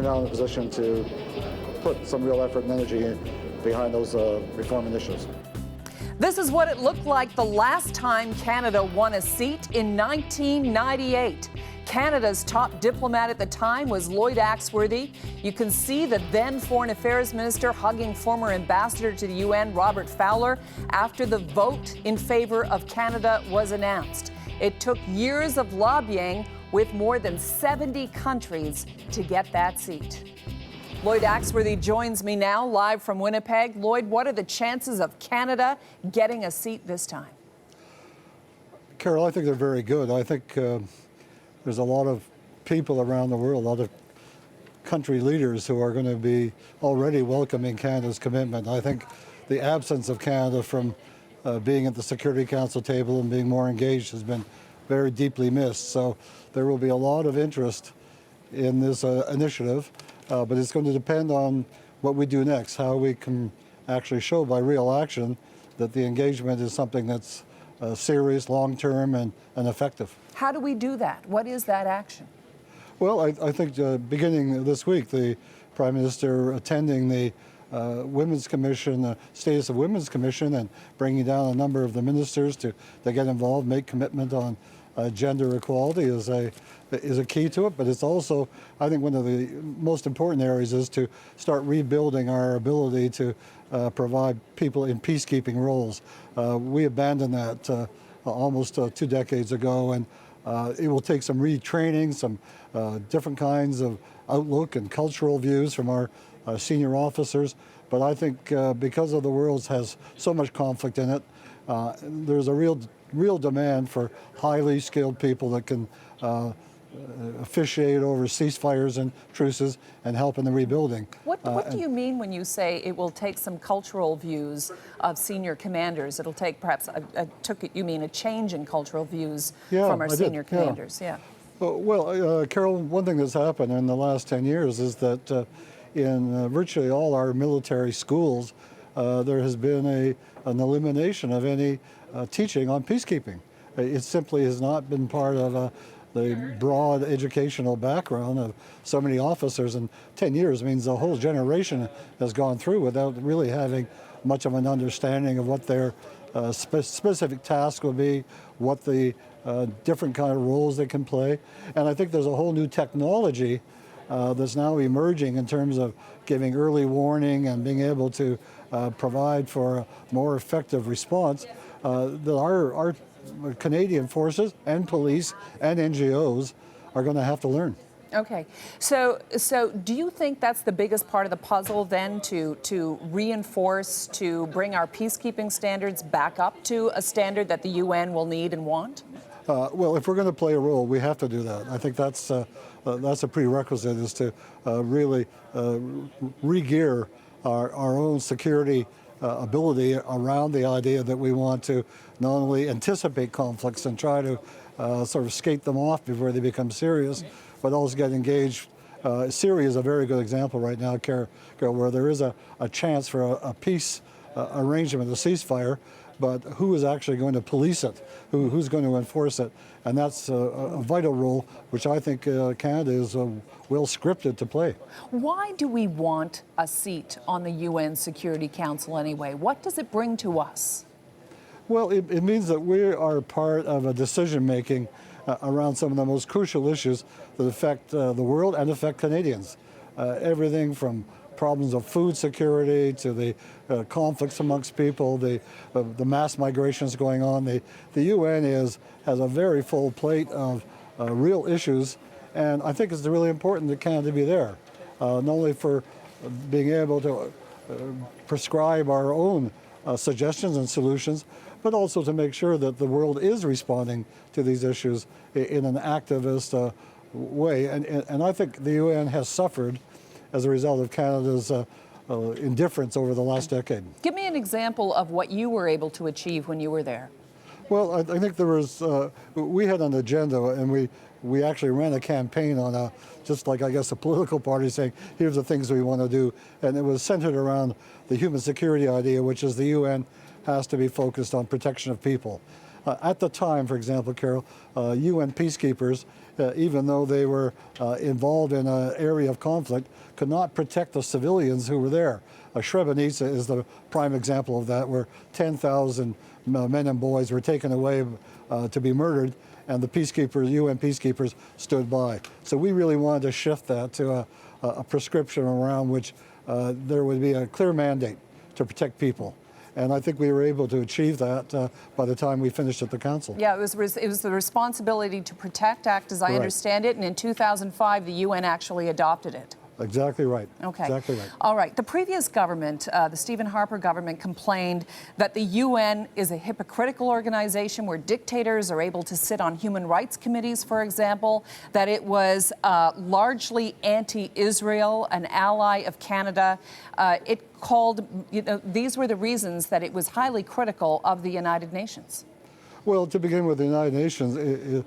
now in a position to put some real effort and energy behind those reform initiatives. This is what it looked like the last time Canada won a seat in 1998. Canada's top diplomat at the time was Lloyd Axworthy. You can see the then Foreign Affairs Minister hugging former ambassador to the UN, Robert Fowler, after the vote in favor of Canada was announced. It took years of lobbying with more than 70 countries to get that seat. Lloyd Axworthy joins me now live from Winnipeg. Lloyd, what are the chances of Canada getting a seat this time? Carol, I think they're very good. I think there's a lot of people around the world, a lot of country leaders who are going to be already welcoming Canada's commitment. I think the absence of Canada from being at the Security Council table and being more engaged has been very deeply missed. So there will be a lot of interest in this initiative. But it's going to depend on what we do next, how we can actually show by real action that the engagement is something that's serious, long-term, and effective. How do we do that? What is that action? Well, I think beginning this week, the Prime Minister attending the Women's Commission, the Status of Women's Commission, and bringing down a number of the ministers to get involved, make commitment on gender equality is a key to it, but it's also, I think, one of the most important areas is to start rebuilding our ability to provide people in peacekeeping roles. We abandoned that almost 2 decades ago, and it will take some retraining, some different kinds of outlook and cultural views from our senior officers. But I think because of the world has so much conflict in it, there's a real demand for highly skilled people that can officiate over ceasefires and truces and help in the rebuilding. What do you mean when you say it will take some cultural views of senior commanders? It'll take perhaps, you mean a change in cultural views from our senior commanders? Yeah. Well, Carol, one thing that's happened in the last 10 years is that in virtually all our military schools, there has been an elimination of any teaching on peacekeeping. It simply has not been part of the broad educational background of so many officers, and 10 years means a whole generation has gone through without really having much of an understanding of what their specific task will be, what the different kind of roles they can play. And I think there's a whole new technology that's now emerging in terms of giving early warning and being able to provide for a more effective response that our Canadian forces and police and NGOs are going to have to learn. Okay, so do you think that's the biggest part of the puzzle then, to reinforce, to bring our peacekeeping standards back up to a standard that the UN will need and want? Well, if we're going to play a role, we have to do that. I think that's a prerequisite, is to really re-gear our own security ability around the idea that we want to not only anticipate conflicts and try to sort of skate them off before they become serious, but also get engaged. Syria is a very good example right now, Carol, where there is a chance for a peace arrangement, a ceasefire, but who is actually going to police it? Who's going to enforce it? And that's a vital role, which I think Canada is well scripted to play. Why do we want a seat on the UN Security Council anyway? What does it bring to us? Well, it means that we are part of a decision-making around some of the most crucial issues that affect the world and affect Canadians. Everything from problems of food security to the conflicts amongst people, the mass migrations going on. The UN has a very full plate of real issues, and I think it's really important that Canada be there, not only for being able to prescribe our own suggestions and solutions, but also to make sure that the world is responding to these issues in an activist way. And I think the UN has suffered as a result of Canada's indifference over the last decade. Give me an example of what you were able to achieve when you were there. Well, I think there was, we had an agenda, and we actually ran a campaign on just like, I guess, a political party saying, here's the things we want to do. And it was centered around the human security idea, which is the UN has to be focused on protection of people. At the time, for example, Carol, UN peacekeepers, even though they were involved in an area of conflict, could not protect the civilians who were there. Srebrenica is the prime example of that, where 10,000 men and boys were taken away to be murdered, and the peacekeepers, UN peacekeepers, stood by. So we really wanted to shift that to a prescription around which there would be a clear mandate to protect people. And I think we were able to achieve that by the time we finished at the council. Yeah, it was the Responsibility to Protect Act, as I Right. understand it, and in 2005, the UN actually adopted it. Exactly right. Okay. Exactly right. All right. The previous government, the Stephen Harper government, complained that the UN is a hypocritical organization where dictators are able to sit on human rights committees, for example, that it was largely anti-Israel, an ally of Canada. It called, these were the reasons that it was highly critical of the United Nations. Well, to begin with, the United Nations,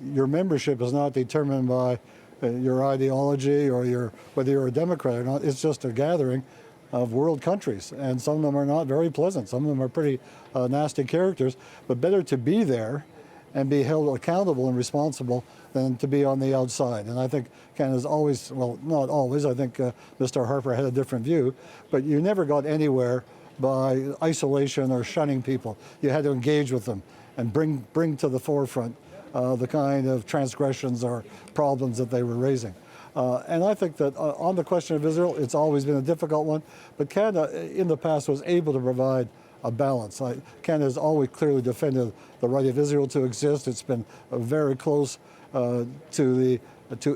your membership is not determined by your ideology or whether you're a Democrat or not. It's just a gathering of world countries, and some of them are not very pleasant. Some of them are pretty nasty characters, but better to be there and be held accountable and responsible than to be on the outside. And I think Canada's always, well, not always, I think Mr. Harper had a different view, but you never got anywhere by isolation or shunning people. You had to engage with them and bring to the forefront the kind of transgressions or problems that they were raising. And I think that on the question of Israel, it's always been a difficult one, but Canada in the past was able to provide a balance. Canada has always clearly defended the right of Israel to exist. It's been very close to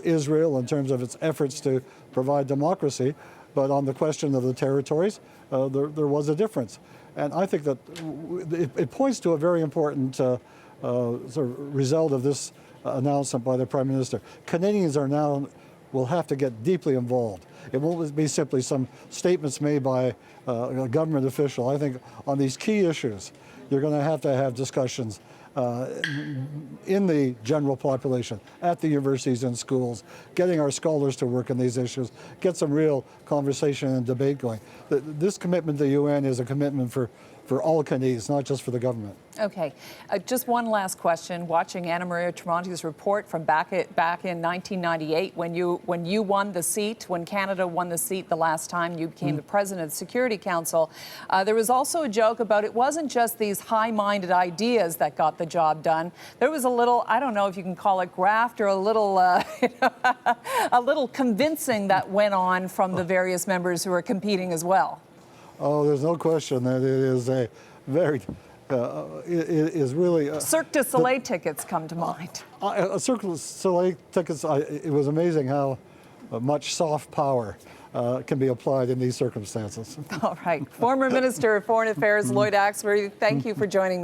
Israel in terms of its efforts to provide democracy, but on the question of the territories, there was a difference. And I think that it points to a very important sort of result of this announcement by the Prime Minister. Canadians will have to get deeply involved. It won't be simply some statements made by a government official. I think on these key issues, you're going to have discussions in the general population, at the universities and schools, getting our scholars to work on these issues, get some real conversation and debate going. This commitment to the UN is a commitment for all Canadians, not just for the government. Okay. Just one last question. Watching Anna Maria Tremonti's report from back in 1998, when you won the seat, when Canada won the seat the last time you became the president of the Security Council, there was also a joke about it wasn't just these high-minded ideas that got the job done. There was a little, I don't know if you can call it graft, or a little, a little convincing that went on from the various members who are competing as well. Oh, there's no question that it is a very, it is really... Cirque du Soleil tickets come to mind. Cirque du Soleil tickets, it was amazing how much soft power can be applied in these circumstances. All right. Former Minister of Foreign Affairs Lloyd Axworthy, thank you for joining me.